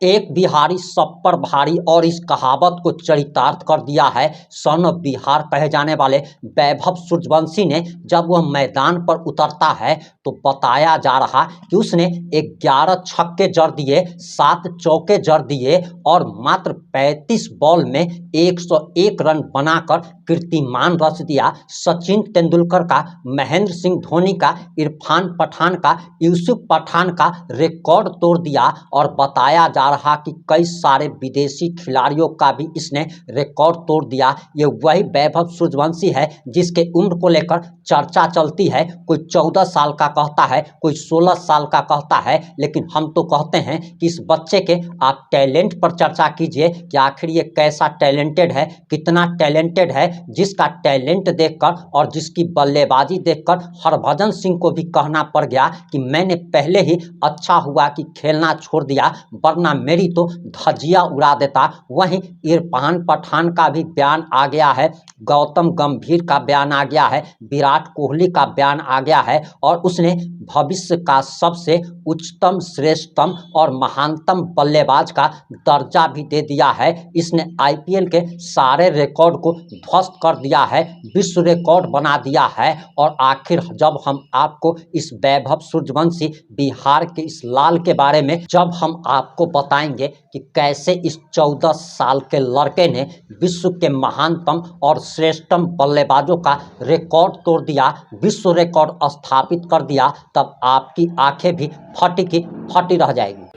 एक बिहारी सब पर भारी और इस कहावत को चरितार्थ कर दिया है सन ऑफ बिहार कहे जाने वाले वैभव सूर्यवंशी ने। जब वह मैदान पर उतरता है तो बताया जा रहा कि उसने 11 छक्के जड़ दिए, 7 चौके जड़ दिए और मात्र 35 बॉल में 101 रन बनाकर कीर्तिमान रच दिया। सचिन तेंदुलकर का, महेंद्र सिंह धोनी का, इरफान पठान का, यूसुफ पठान का रिकॉर्ड तोड़ दिया और बताया जा रहा कि कई सारे विदेशी खिलाड़ियों का भी इसने रिकॉर्ड तोड़ दिया। ये वही वैभव सूर्यवंशी है जिसके उम्र को लेकर चर्चा चलती है। कोई 14 साल का कहता है, कोई 16 साल का कहता है, लेकिन हम तो कहते हैं कि इस बच्चे के आप टैलेंट पर चर्चा कीजिए कि आखिर ये कैसा टैलेंटेड है, कितना टैलेंटेड है, जिसका टैलेंट देखकर और जिसकी बल्लेबाजी देखकर हरभजन सिंह को भी कहना पड़ गया कि मैंने पहले ही अच्छा हुआ कि खेलना छोड़ दिया, वरना मेरी तो धज्जियां उड़ा देता। वहीं इरफान पठान का भी बयान आ गया है, गौतम गंभीर का बयान आ गया है, विराट कोहली का बयान आ गया है और उसने भविष्य का सबसे उच्चतम, श्रेष्ठतम और महानतम बल्लेबाज का दर्जा भी दे दिया है। इसने आईपीएल के सारे रिकॉर्ड को ध्वस्त कर दिया है, विश्व रिकॉर्ड बना दिया है। और आखिर जब हम आपको इस वैभव सूर्यवंशी बिहार के इस लाल के बारे में जब हम आपको बताएंगे कि कैसे इस 14 साल के लड़के ने विश्व के महानतम और श्रेष्ठतम बल्लेबाजों का रिकॉर्ड तोड़ दिया, विश्व रिकॉर्ड स्थापित कर दिया, तब आपकी आंखें भी फटी की फटी रह जाएगी।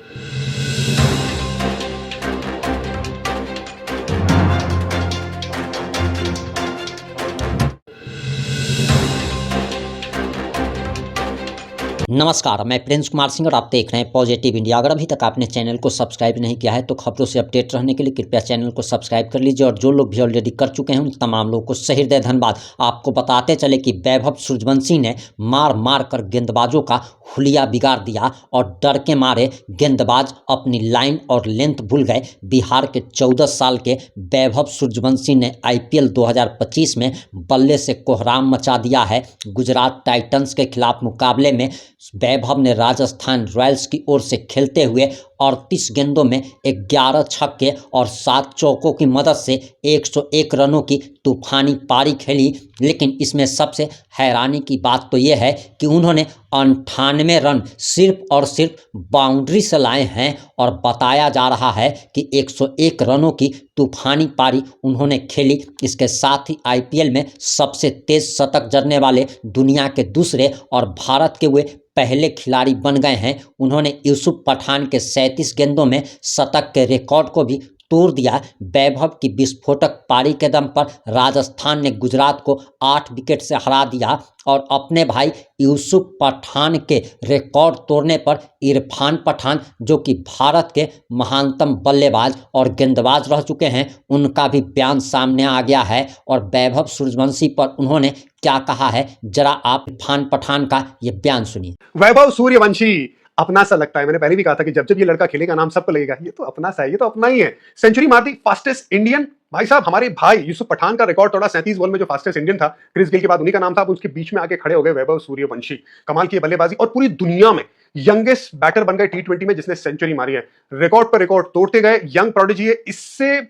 नमस्कार, मैं प्रिंस कुमार सिंह और आप देख रहे हैं पॉजिटिव इंडिया। अगर अभी तक आपने चैनल को सब्सक्राइब नहीं किया है तो खबरों से अपडेट रहने के लिए कृपया चैनल को सब्सक्राइब कर लीजिए और जो लोग भी ऑलरेडी कर चुके हैं उन तमाम लोगों को सही हृदय धन्यवाद। आपको बताते चले कि वैभव सूर्यवंशी ने मार मार कर गेंदबाजों का हुलिया बिगाड़ दिया और डर के मारे गेंदबाज अपनी लाइन और लेंथ भूल गए। बिहार के 14 साल के वैभव सूर्यवंशी ने आईपीएल 2025 में बल्ले से कोहराम मचा दिया है। गुजरात टाइटंस के खिलाफ मुकाबले में वैभव ने राजस्थान रॉयल्स की ओर से खेलते हुए 38 गेंदों में 11 छक्के और 7 चौकों की मदद से 101 रनों की तूफानी पारी खेली। लेकिन इसमें सबसे हैरानी की बात तो यह है कि उन्होंने 98 रन सिर्फ और सिर्फ बाउंड्री से लाए हैं और बताया जा रहा है कि 101 रनों की तूफानी पारी उन्होंने खेली। इसके साथ ही आईपीएल में सबसे तेज शतक जड़ने वाले दुनिया के दूसरे और भारत के वे पहले खिलाड़ी बन गए हैं। उन्होंने यूसुफ पठान के 37 गेंदों में शतक के रिकॉर्ड को भी तोड़ दिया। वैभव की विस्फोटक पारी के दम पर राजस्थान ने गुजरात को 8 विकेट से हरा दिया और अपने भाई यूसुफ पठान के रिकॉर्ड तोड़ने पर इरफान पठान, जो कि भारत के महानतम बल्लेबाज और गेंदबाज रह चुके हैं, उनका भी बयान सामने आ गया है। और वैभव सूर्यवंशी पर उन्होंने क्या कहा है, जरा आप इरफान पठान का ये बयान सुनिए। वैभव सूर्यवंशी अपना सा लगता है। मैंने पहले भी कहा था कि जब जब ये लड़का खेलेगा नाम सबको लगेगा ये तो अपना सा है, ये तो अपना ही है। सेंचुरी मार दी, फास्टेस्ट इंडियन। भाई साहब, हमारे भाई यूसुफ पठान का रिकॉर्ड तोड़ा 37 बॉल में, जो फास्टेस्ट इंडियन था क्रिस गेल के बाद उन्हीं का नाम था। उसके बीच में आके खड़े हो गए वैभव सूर्यवंशी। कमाल की बल्लेबाजी और पूरी दुनिया में यंगेस्ट बैटर बन गए टी20 में जिसने सेंचुरी मारी है। रिकॉर्ड पर रिकॉर्ड तोड़ते गए। यंग प्रोडिजी है। इससे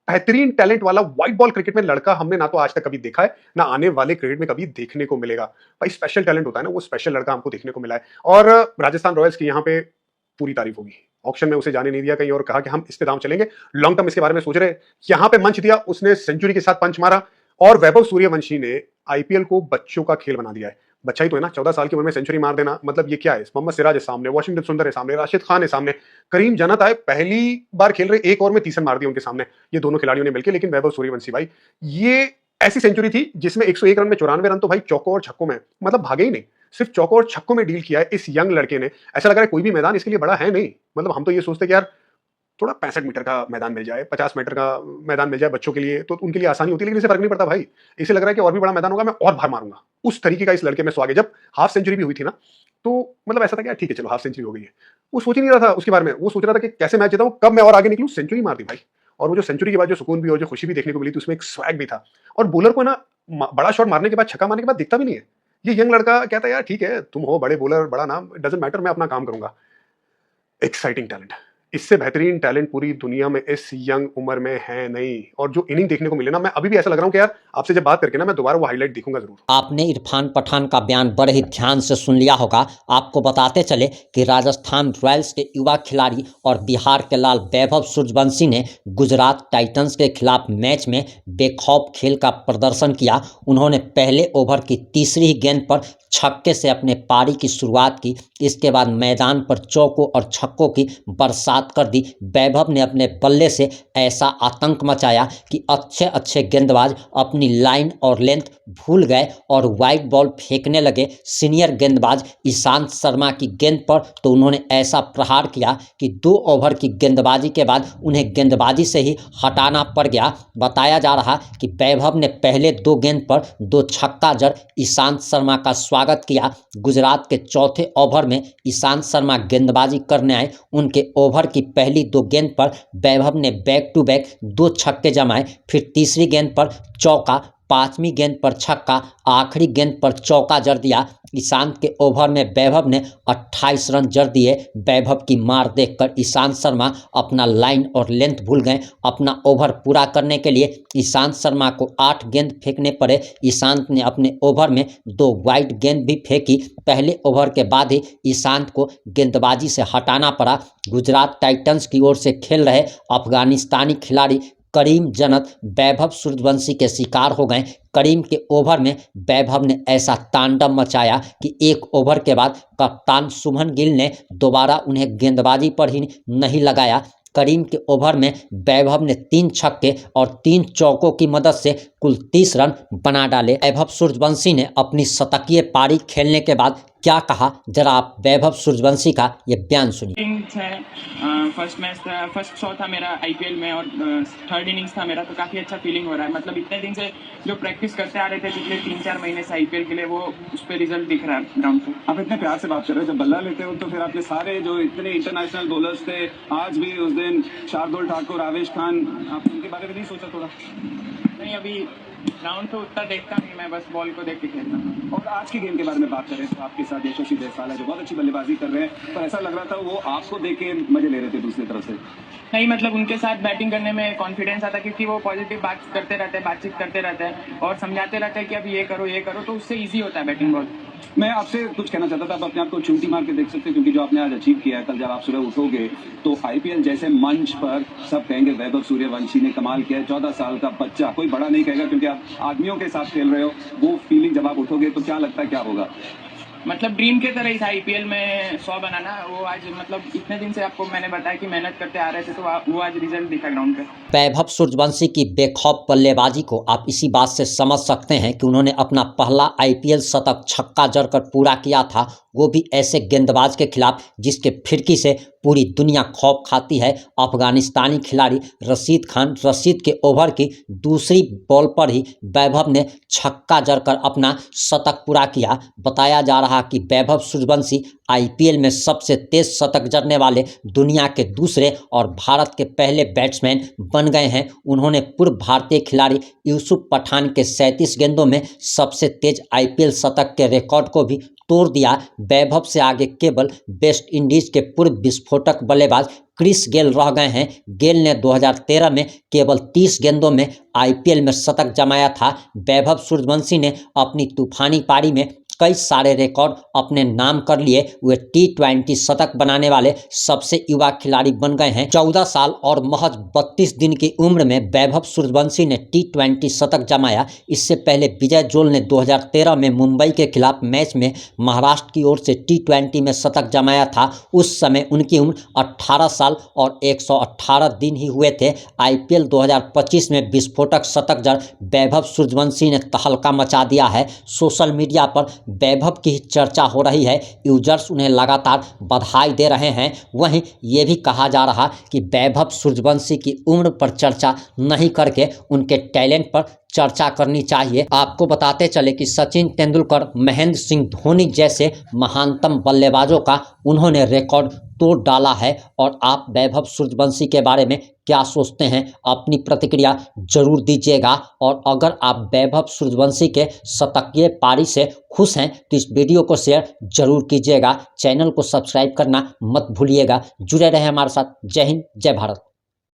बेहतरीन टैलेंट वाला व्हाइट बॉल क्रिकेट में लड़का हमने ना तो आज तक कभी देखा है, ना आने वाले क्रिकेट में कभी देखने को मिलेगा। भाई स्पेशल टैलेंट होता है ना, वो स्पेशल लड़का हमको देखने को मिला है। और राजस्थान रॉयल्स की यहाँ पे पूरी तारीफ होगी। ऑक्शन में उसे जाने नहीं दिया कहीं और, कहा कि हम इस पे दांव चलेंगे, लॉन्ग टर्म इसके बारे में सोच रहे। यहां पे मंच दिया, उसने सेंचुरी के साथ पंच मारा। और वैभव सूर्यवंशी ने आईपीएल को बच्चों का खेल बना दिया है। बच्चा ही तो है ना, 14 साल की उम्र में सेंचुरी मार देना, मतलब ये क्या है। मोहम्मद सिराज है सामने, वाशिंगटन सुंदर है सामने, राशिद खान है सामने, करीम जन्नत आए पहली बार खेल रहे, एक ओवर में 30 रन मार दिए उनके सामने, ये दोनों खिलाड़ियों ने मिलकर। लेकिन वैभव सूर्यवंशी भाई, ये ऐसी सेंचुरी थी जिसमें 101 रन में 94 रन तो भाई चौकों और छक्कों में, मतलब भागे ही नहीं, सिर्फ चौकों और छक्कों में डील किया है इस यंग लड़के ने। ऐसा लग रहा है कोई भी मैदान इसके लिए बड़ा है नहीं। मतलब हम तो ये सोचते कि यार थोड़ा 65 मीटर का मैदान मिल जाए, 50 मीटर का मैदान मिल जाए बच्चों के लिए, तो उनके लिए आसानी होती है। लेकिन इसे फर्क नहीं पड़ता भाई, इसे लग रहा है कि और भी बड़ा मैदान होगा, मैं और बाहर मारूंगा। उस तरीके का इस लड़के में स्वाग है। जब हाफ सेंचुरी भी हुई थी ना, तो मतलब ऐसा था कि यार ठीक है चलो हाफ सेंचुरी हो गई है, वो सोच ही नहीं रहा था उसके बारे में। वो सोच रहा था कि कैसे मैच जीता हूं, कब मैं और आगे निकलूं। सेंचुरी मार दी भाई। और वो जो सेंचुरी के बाद जो सुकून भी और जो खुशी भी देखने को मिली थी, उसमें एक स्वैग भी था। और बॉलर को ना बड़ा शॉट मारने के बाद, छक्का मारने के बाद दिखता भी नहीं है। ये यंग लड़का कहता है यार ठीक है तुम हो बड़े बॉलर, बड़ा नाम, डजंट मैटर, मैं अपना काम करूंगा। एक्साइटिंग टैलेंट, इससे बेहतरीन टैलेंट पूरी दुनिया में इस यंग उम्र में है नहीं। और जो इनिंग देखने को मिले ना, मैं अभी भी ऐसा लग रहा हूँ कि यार आपसे जब बात करके ना मैं दोबारा वो हाईलाइट देखूंगा जरूर। आपने इरफान पठान का बयान बड़े ही ध्यान से सुन लिया होगा। आपको बताते चले कि राजस्थान रॉयल्स के युवा खिलाड़ी और बिहार के लाल वैभव सूर्यवंशी ने गुजरात टाइटंस के खिलाफ मैच में बेखौफ खेल का प्रदर्शन किया। उन्होंने पहले ओवर की तीसरी ही गेंद पर छक्के से अपने पारी की शुरुआत की। इसके बाद मैदान पर चौकों और छक्कों की बरसात कर दी। वैभव ने अपने बल्ले से ऐसा आतंक मचाया कि अच्छे अच्छे गेंदबाज अपनी लाइन और लेंथ भूल गए और वाइड बॉल फेंकने लगे। सीनियर गेंदबाज ईशांत शर्मा की गेंद पर तो उन्होंने ऐसा प्रहार किया कि 2 ओवर की गेंदबाजी के बाद उन्हें गेंदबाजी से ही हटाना पड़ गया। बताया जा रहा कि वैभव ने पहले 2 गेंद पर 2 छक्का जड़ ईशांत शर्मा का स्वागत किया। गुजरात के चौथे ओवर में ईशांत शर्मा गेंदबाजी करने आए। उनके ओवर की पहली 2 गेंद पर वैभव ने बैक टू बैक 2 छक्के जमाए। फिर तीसरी गेंद पर चौका, 5वीं गेंद पर छक्का, आखिरी गेंद पर चौका जड़ दिया। ईशांत के ओवर में वैभव ने 28 रन जड़ दिए। वैभव की मार देखकर ईशांत शर्मा अपना लाइन और लेंथ भूल गए। अपना ओवर पूरा करने के लिए ईशांत शर्मा को 8 गेंद फेंकने पड़े। ईशांत ने अपने ओवर में 2 वाइड गेंद भी फेंकी। पहले ओवर के बाद ही ईशांत को गेंदबाजी से हटाना पड़ा। गुजरात टाइटंस की ओर से खेल रहे अफगानिस्तानी खिलाड़ी करीम जन्नत वैभव सूर्यवंशी के शिकार हो गए। करीम के ओवर में वैभव ने ऐसा तांडव मचाया कि 1 ओवर के बाद कप्तान शुभमन गिल ने दोबारा उन्हें गेंदबाजी पर ही नहीं लगाया। करीम के ओवर में वैभव ने 3 छक्के और 3 चौकों की मदद से कुल 30 रन बना डाले। वैभव सूर्यवंशी ने अपनी शतकीय पारी खेलने के बाद क्या कहा, जरा आप वैभव सूर्यवंशी का ये बयान सुनिए। फर्स्ट शॉट था मेरा आईपीएल में और 3rd इनिंग्स था मेरा, तो काफ़ी अच्छा फीलिंग हो रहा है। मतलब इतने दिन से जो प्रैक्टिस करते आ रहे थे पिछले 3-4 महीने से आईपीएल के लिए, वो उस पर रिजल्ट दिख रहा है ग्राउंड पे। आप इतने प्यार से बात कर रहे हो, जब बल्ला लेते हो तो फिर आपने सारे जो इतने इंटरनेशनल बॉलर्स थे, आज भी उस दिन शार्दुल ठाकुर, आवेश खान, आप उनके बारे में नहीं सोचा थोड़ा? नहीं, अभी ग्राउंड पे उतना देखता नहीं, मैं बस बॉल को देख के खेलता हूँ। और आज की गेम के बारे में बात करें तो आपके साथ यशस्वी जायसवाल है जो बहुत अच्छी बल्लेबाजी कर रहे हैं, पर ऐसा लग रहा था वो आपको देख के मजे ले रहे थे दूसरी तरफ से। नहीं, मतलब उनके साथ बैटिंग करने में कॉन्फिडेंस आता, क्योंकि वो पॉजिटिव बात करते रहते हैं, बातचीत करते रहते हैं और समझाते रहते हैं कि अब ये करो, तो उससे ईजी होता है बैटिंग बॉल। मैं आपसे कुछ कहना चाहता था, आप अपने आप को चूंटी मार के देख सकते हैं, क्योंकि जो आपने आज अचीव किया है, कल जब आप सुबह उठोगे तो आईपीएल जैसे मंच पर सब कहेंगे वैभव सूर्यवंशी ने कमाल किया है। 14 साल का बच्चा, कोई बड़ा नहीं कहेगा क्योंकि आप आदमियों के साथ खेल रहे हो। वो फीलिंग जब आप उठोगे तो क्या लगता है, क्या होगा? मतलब ड्रीम के तरह ही था आईपीएल में 100 बनाना। वो आज मतलब इतने दिन से आपको मैंने बताया कि मेहनत करते आ रहे थे, तो वो आज रिजल्ट दिखा ग्राउंड पे। वैभव सूर्यवंशी की बेखौफ बल्लेबाजी को आप इसी बात से समझ सकते हैं कि उन्होंने अपना पहला आईपीएल शतक छक्का जड़कर पूरा किया था, वो भी ऐसे गेंदबाज के खिलाफ जिसके फिरकी से पूरी दुनिया खौफ खाती है। अफगानिस्तानी खिलाड़ी रशीद खान, रशीद के ओवर की दूसरी बॉल पर ही वैभव ने छक्का जड़कर अपना शतक पूरा किया। बताया जा रहा कि वैभव सूर्यवंशी आईपीएल में सबसे तेज शतक जड़ने वाले दुनिया के दूसरे और भारत के पहले बैट्समैन बन गए हैं। उन्होंने पूर्व भारतीय खिलाड़ी यूसुफ पठान के 37 गेंदों में सबसे तेज आईपीएल शतक के रिकॉर्ड को भी तोड़ दिया। वैभव से आगे केवल वेस्ट इंडीज के पूर्व विस्फोटक बल्लेबाज क्रिस गेल रह गए हैं। गेल ने 2013 में केवल 30 गेंदों में आईपीएल में शतक जमाया था। वैभव सूर्यवंशी ने अपनी तूफानी पारी में कई सारे रिकॉर्ड अपने नाम कर लिए। वे T20 शतक बनाने वाले सबसे युवा खिलाड़ी बन गए हैं। 14 साल और महज 32 दिन की उम्र में वैभव सूर्यवंशी ने T20 शतक जमाया। इससे पहले विजय जोल ने 2013 में मुंबई के खिलाफ मैच में महाराष्ट्र की ओर से T20 में शतक जमाया था। उस समय उनकी उम्र 18 साल और 118 दिन ही हुए थे। आईपीएल 2025 में विस्फोटक शतक जड़ वैभव सूर्यवंशी ने तहलका मचा दिया है। सोशल मीडिया पर वैभव की चर्चा हो रही है। यूजर्स उन्हें लगातार बधाई दे रहे हैं। वहीं ये भी कहा जा रहा कि वैभव सूर्यवंशी की उम्र पर चर्चा नहीं करके उनके टैलेंट पर चर्चा करनी चाहिए। आपको बताते चले कि सचिन तेंदुलकर, महेंद्र सिंह धोनी जैसे महानतम बल्लेबाजों का उन्होंने रिकॉर्ड तोड़ डाला है। और आप वैभव सूर्यवंशी के बारे में क्या सोचते हैं, अपनी प्रतिक्रिया जरूर दीजिएगा। और अगर आप वैभव सूर्यवंशी के शतकीय पारी से खुश हैं तो इस वीडियो को शेयर जरूर कीजिएगा। चैनल को सब्सक्राइब करना मत भूलिएगा। जुड़े रहें हमारे साथ। जय हिंद, जय भारत।